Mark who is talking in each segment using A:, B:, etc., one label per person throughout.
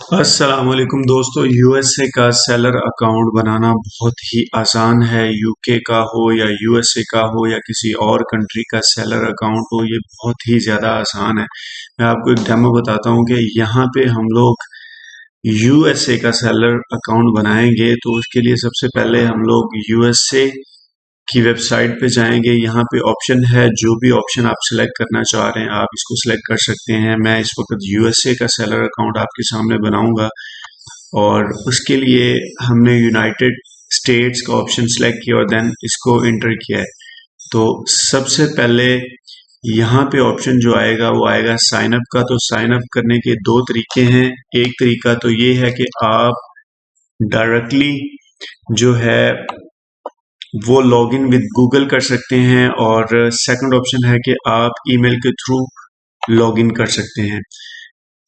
A: अस्सलाम वालेकुम दोस्तों। यूएसए का सेलर अकाउंट बनाना बहुत ही आसान है। यूके का हो या यूएसए का हो या किसी और कंट्री का सेलर अकाउंट हो, ये बहुत ही ज़्यादा आसान है। मैं आपको एक डेमो बताता हूँ कि यहाँ पे हम लोग यूएसए का सेलर अकाउंट बनाएंगे तो उसके लिए सबसे पहले हम लोग यूएसए की वेबसाइट पे जाएंगे। यहाँ पे ऑप्शन है, जो भी ऑप्शन आप सिलेक्ट करना चाह रहे हैं आप इसको सिलेक्ट कर सकते हैं। मैं इस वक्त यूएसए का सेलर अकाउंट आपके सामने बनाऊंगा और उसके लिए हमने यूनाइटेड स्टेट्स का ऑप्शन सेलेक्ट किया और देन इसको एंटर किया है। तो सबसे पहले यहाँ पे ऑप्शन जो आएगा वो आएगा साइन अप का। तो साइन अप करने के दो तरीके हैं। एक तरीका तो ये है कि आप डायरेक्टली जो है वो लॉगिन विद गूगल कर सकते हैं और सेकंड ऑप्शन है कि आप ईमेल के थ्रू लॉगिन कर सकते हैं।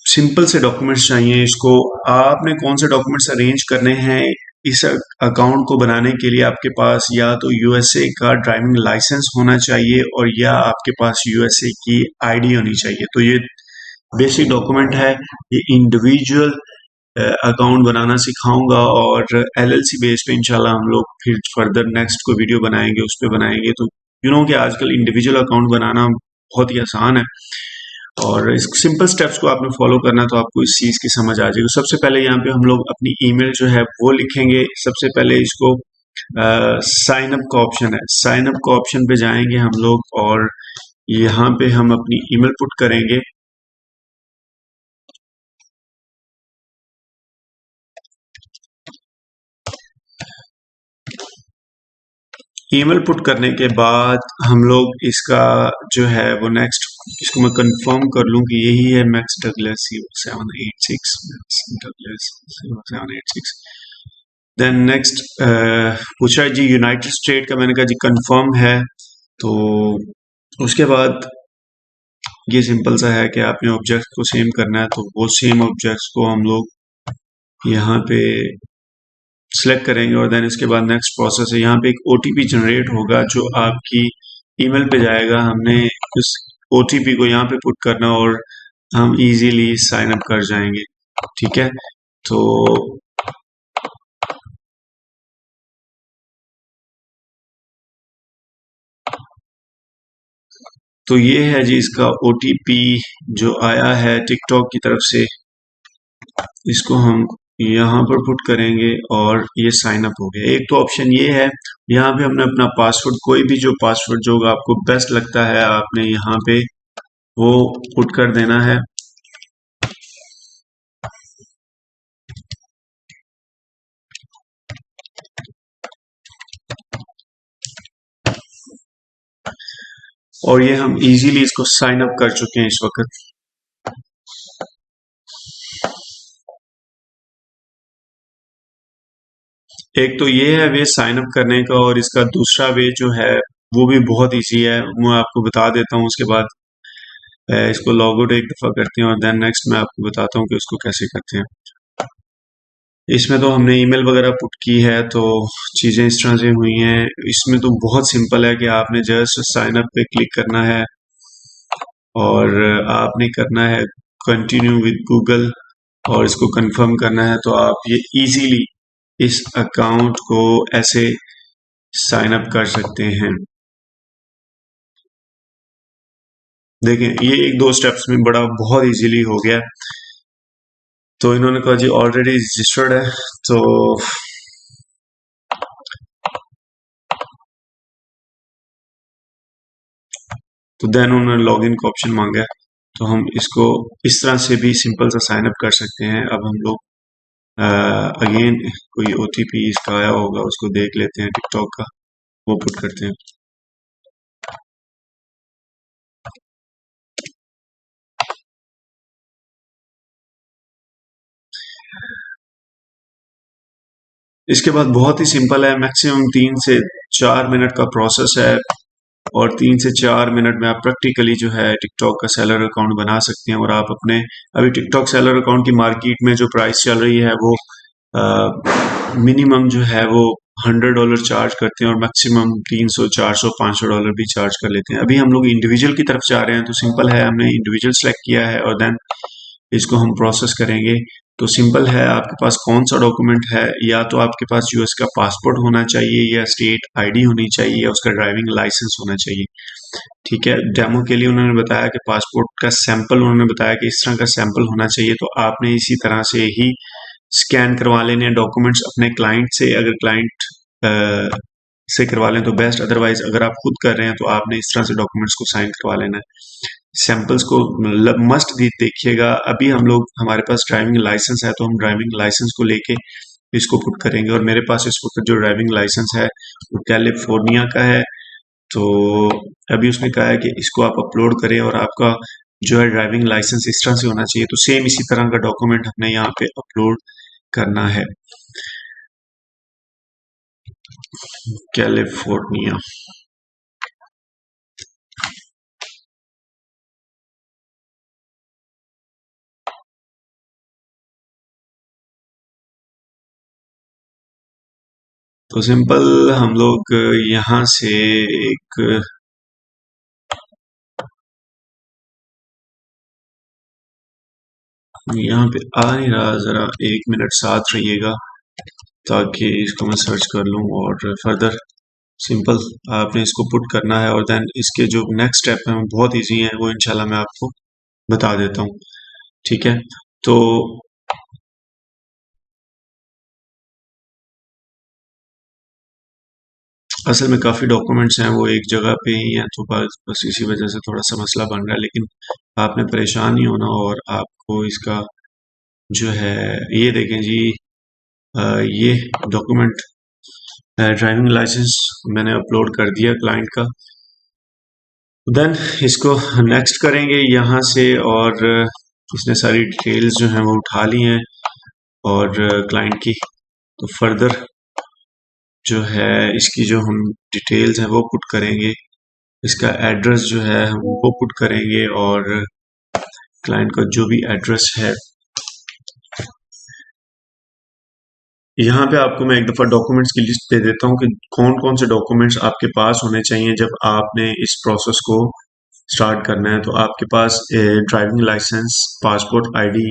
A: सिंपल से डॉक्यूमेंट्स चाहिए इसको। आपने कौन से डॉक्यूमेंट्स अरेंज करने हैं इस अकाउंट को बनाने के लिए? आपके पास या तो यूएसए का ड्राइविंग लाइसेंस होना चाहिए और या आपके पास यूएसए की आईडी होनी चाहिए। तो ये बेसिक डॉक्यूमेंट है। ये इंडिविजुअल अकाउंट बनाना सिखाऊंगा और एलएलसी बेस पे इंशाल्लाह हम लोग फिर फर्दर नेक्स्ट कोई वीडियो बनाएंगे उस पे बनाएंगे। तो कि आजकल इंडिविजुअल अकाउंट बनाना बहुत ही आसान है और इस सिंपल स्टेप्स को आपने फॉलो करना तो आपको इस चीज़ की समझ आ जाएगी। सबसे पहले यहाँ पे हम लोग अपनी ईमेल जो है वो लिखेंगे। सबसे पहले इसको साइन अप का ऑप्शन है, साइन अप का ऑप्शन पे जाएंगे हम लोग और यहाँ पे हम अपनी ईमेल पुट करेंगे। ईमेल पुट करने के बाद हम लोग इसका जो है वो नेक्स्ट इसको मैं कंफर्म कर लूं कि यही है Max Douglas 0786 Max Douglas 0786। Then next पूछा है जी यूनाइटेड स्टेट का, मैंने कहा जी कंफर्म है। तो उसके बाद ये सिंपल सा है कि आपने ऑब्जेक्ट को सेम करना है। तो वो सेम ऑब्जेक्ट्स को हम लोग यहाँ पे सिलेक्ट करेंगे और देन इसके बाद नेक्स्ट प्रोसेस है। यहाँ पे एक ओटीपी जनरेट होगा जो आपकी ईमेल पे जाएगा। हमने उस ओटीपी को यहाँ पे पुट करना और हम इजीली साइन अप कर जाएंगे। ठीक है, तो ये है जी इसका ओटीपी जो आया है टिकटॉक की तरफ से। इसको हम यहाँ पर पुट करेंगे और ये साइन अप हो गया। एक तो ऑप्शन ये है, यहाँ पे हमने अपना पासवर्ड, कोई भी जो पासवर्ड जो आपको बेस्ट लगता है आपने यहाँ पे वो पुट कर देना है। और ये हम इजीली इसको साइन अप कर चुके हैं इस वक्त। एक तो ये है वे साइन अप करने का और इसका दूसरा वे जो है वो भी बहुत इजी है, मैं आपको बता देता हूँ। उसके बाद इसको लॉग आउट एक दफा करते हैं और देन नेक्स्ट मैं आपको बताता हूँ कि उसको कैसे करते हैं। इसमें तो हमने ईमेल वगैरह पुट की है तो चीज़ें इस तरह से हुई हैं। इसमें तो बहुत सिंपल है कि आपने जस्ट साइन अप पे क्लिक करना है और आपने करना है कंटिन्यू विद गूगल और इसको कंफर्म करना है। तो आप ये इजीली इस अकाउंट को ऐसे साइन अप कर सकते हैं। देखें ये एक दो स्टेप्स में बड़ा बहुत इजीली हो गया। तो इन्होंने कहा जी ऑलरेडी रजिस्टर्ड है। तो देन उन्होंने लॉगिन का ऑप्शन मांगा है। तो हम इसको इस तरह से भी सिंपल सा साइन अप कर सकते हैं। अब हम लोग अगेन कोई ओटीपी इसका आया होगा उसको देख लेते हैं टिकटॉक का, वो पुट करते हैं। इसके बाद बहुत ही सिंपल है, मैक्सिमम 3 से 4 मिनट का प्रोसेस है और 3 से 4 मिनट में आप प्रैक्टिकली जो है टिकटॉक का सेलर अकाउंट बना सकते हैं। और आप अपने अभी टिकटॉक सेलर अकाउंट की मार्केट में जो प्राइस चल रही है वो मिनिमम जो है वो $100 चार्ज करते हैं और मैक्सिमम 300 400 500 डॉलर भी चार्ज कर लेते हैं। अभी हम लोग इंडिविजुअल की तरफ जा रहे हैं तो सिंपल है, हमने इंडिविजुअल सेलेक्ट किया है और देन इसको हम प्रोसेस करेंगे। तो सिंपल है, आपके पास कौन सा डॉक्यूमेंट है, या तो आपके पास यूएस का पासपोर्ट होना चाहिए, या स्टेट आईडी होनी चाहिए, या उसका ड्राइविंग लाइसेंस होना चाहिए। ठीक है, डेमो के लिए उन्होंने बताया कि पासपोर्ट का सैंपल, उन्होंने बताया कि इस तरह का सैंपल होना चाहिए, तो आपने इसी तरह से ही स्कैन करवा लेने डॉक्यूमेंट्स अपने क्लाइंट से, अगर क्लाइंट से करवा लें तो बेस्ट, अदरवाइज अगर आप खुद कर रहे हैं तो आपने इस तरह से डॉक्यूमेंट्स को साइन करवा लेना है। सैंपल्स को मस्ट देखिएगा। अभी हम लोग, हमारे पास ड्राइविंग लाइसेंस है तो हम ड्राइविंग लाइसेंस को लेके इसको पुट करेंगे, और मेरे पास इस वक्त जो ड्राइविंग लाइसेंस है वो कैलिफोर्निया का है। तो अभी उसने कहा है कि इसको आप अपलोड करें, और आपका जो है ड्राइविंग लाइसेंस इस तरह से होना चाहिए, तो सेम इसी तरह का डॉक्यूमेंट हमने यहाँ पे अपलोड करना है। कैलिफोर्निया, तो सिंपल हम लोग यहाँ से एक, यहाँ पे आ नहीं रहा, जरा 1 मिनट साथ रहिएगा ताकि इसको मैं सर्च कर लूँ, और फर्दर सिंपल आपने इसको पुट करना है, और देन इसके जो नेक्स्ट स्टेप है वो बहुत इजी है, वो इंशाल्लाह मैं आपको बता देता हूँ। ठीक है, तो असल में काफ़ी डॉक्यूमेंट्स हैं वो एक जगह पे ही हैं, तो बस इसी वजह से थोड़ा सा मसला बन रहा है, लेकिन आपने परेशान नहीं होना, और आपको इसका जो है, ये देखें जी, ये डॉक्यूमेंट ड्राइविंग लाइसेंस मैंने अपलोड कर दिया क्लाइंट का। देन इसको नेक्स्ट करेंगे यहाँ से, और इसने सारी डिटेल्स जो हैं वो उठा ली हैं, और क्लाइंट की, तो फर्दर जो है इसकी जो हम डिटेल्स हैं वो पुट करेंगे, इसका एड्रेस जो है हम वो पुट करेंगे, और क्लाइंट का जो भी एड्रेस है। यहाँ पे आपको मैं एक दफ़ा डॉक्यूमेंट्स की लिस्ट दे देता हूँ कि कौन कौन से डॉक्यूमेंट्स आपके पास होने चाहिए जब आपने इस प्रोसेस को स्टार्ट करना है। तो आपके पास ड्राइविंग लाइसेंस, पासपोर्ट आईडी,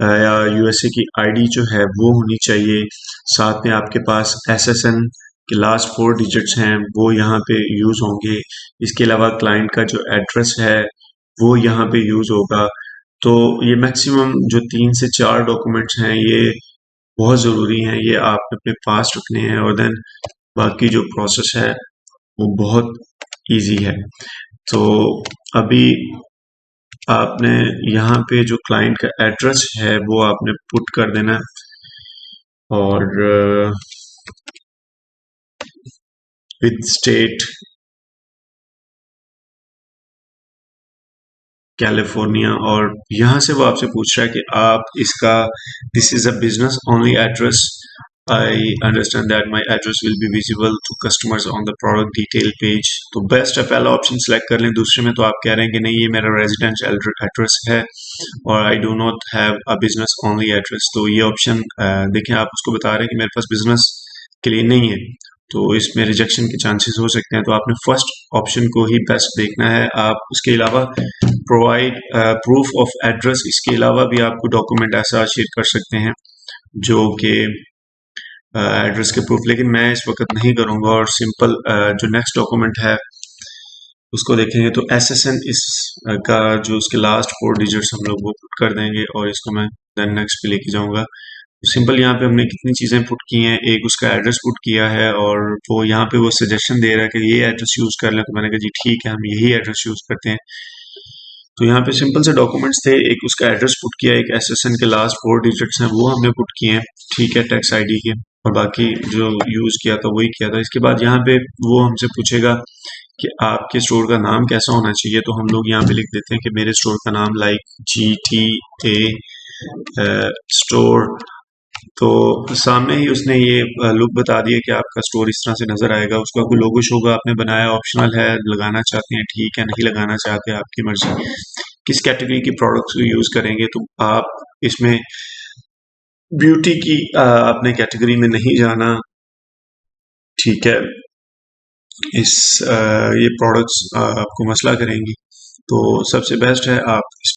A: या यूएसए की आईडी जो है वो होनी चाहिए। साथ में आपके पास एसएसएन के लास्ट 4 डिजिट्स हैं वो यहाँ पे यूज़ होंगे। इसके अलावा क्लाइंट का जो एड्रेस है वो यहाँ पे यूज़ होगा। तो ये मैक्सिमम जो 3 से 4 डॉक्यूमेंट्स हैं ये बहुत ज़रूरी हैं, ये आपने अपने पास रखने हैं, और देन बाकी जो प्रोसेस है वो बहुत इजी है। तो अभी आपने यहाँ पे जो क्लाइंट का एड्रेस है वो आपने पुट कर देना है, और विद स्टेट कैलिफोर्निया, और यहाँ से वो आपसे पूछ रहा है कि आप इसका, this is a business only address, I understand that my address will be visible to customers on the product detail page. तो बेस्ट है पहला ऑप्शन सेलेक्ट कर लें। दूसरे में तो आप कह रहे हैं कि नहीं, ये मेरा रेजिडेंशियल एड्रेस है और I do not have a business only address. तो ये ऑप्शन देखें, आप उसको बता रहे हैं कि मेरे पास बिजनेस के लिए नहीं है, तो इसमें रिजेक्शन के चांसेस हो सकते हैं। तो आपने फर्स्ट ऑप्शन को ही बेस्ट देखना है। आप उसके अलावा प्रोवाइड प्रूफ ऑफ एड्रेस, इसके अलावा भी आपको डॉक्यूमेंट ऐसा शेयर कर सकते हैं जो कि एड्रेस के प्रूफ, लेकिन मैं इस वक्त नहीं करूंगा, और सिंपल जो नेक्स्ट डॉक्यूमेंट है उसको देखेंगे। तो एसएसएन इस का जो उसके लास्ट 4 डिजिट्स हम लोग वो पुट कर देंगे, और इसको मैं देन नेक्स्ट पे लेके जाऊंगा। सिंपल यहाँ पे हमने कितनी चीज़ें पुट की हैं, एक उसका एड्रेस पुट किया है, और वो यहाँ पे वो सजेशन दे रहा है कि ये एड्रेस यूज़ कर लें, तो मैंने कहा जी ठीक है, हम यही एड्रेस यूज़ करते हैं। तो यहाँ पे सिंपल से डॉक्यूमेंट्स थे, एक उसका एड्रेस पुट किया, एक एसएसएन के लास्ट 4 डिजिट्स हैं वो हमने पुट किए हैं, ठीक है, टैक्स आईडी के, और बाकी जो यूज़ किया था वही किया था। इसके बाद यहाँ पे वो हमसे पूछेगा कि आपके स्टोर का नाम कैसा होना चाहिए, तो हम लोग यहाँ पे लिख देते हैं कि मेरे स्टोर का नाम लाइक GTA स्टोर। तो सामने ही उसने ये लुक बता दिया कि आपका स्टोर इस तरह से नजर आएगा। उसका कोई लोगो शोगो आपने बनाया, ऑप्शनल है, लगाना चाहते हैं ठीक है, नहीं लगाना चाहते आपकी मर्जी। किस कैटेगरी की प्रोडक्ट्स को यूज करेंगे, तो आप इसमें ब्यूटी की अपने कैटेगरी में नहीं जाना, ठीक है। इस ये प्रोडक्ट्स आपको मसला करेंगी, तो सबसे बेस्ट है आप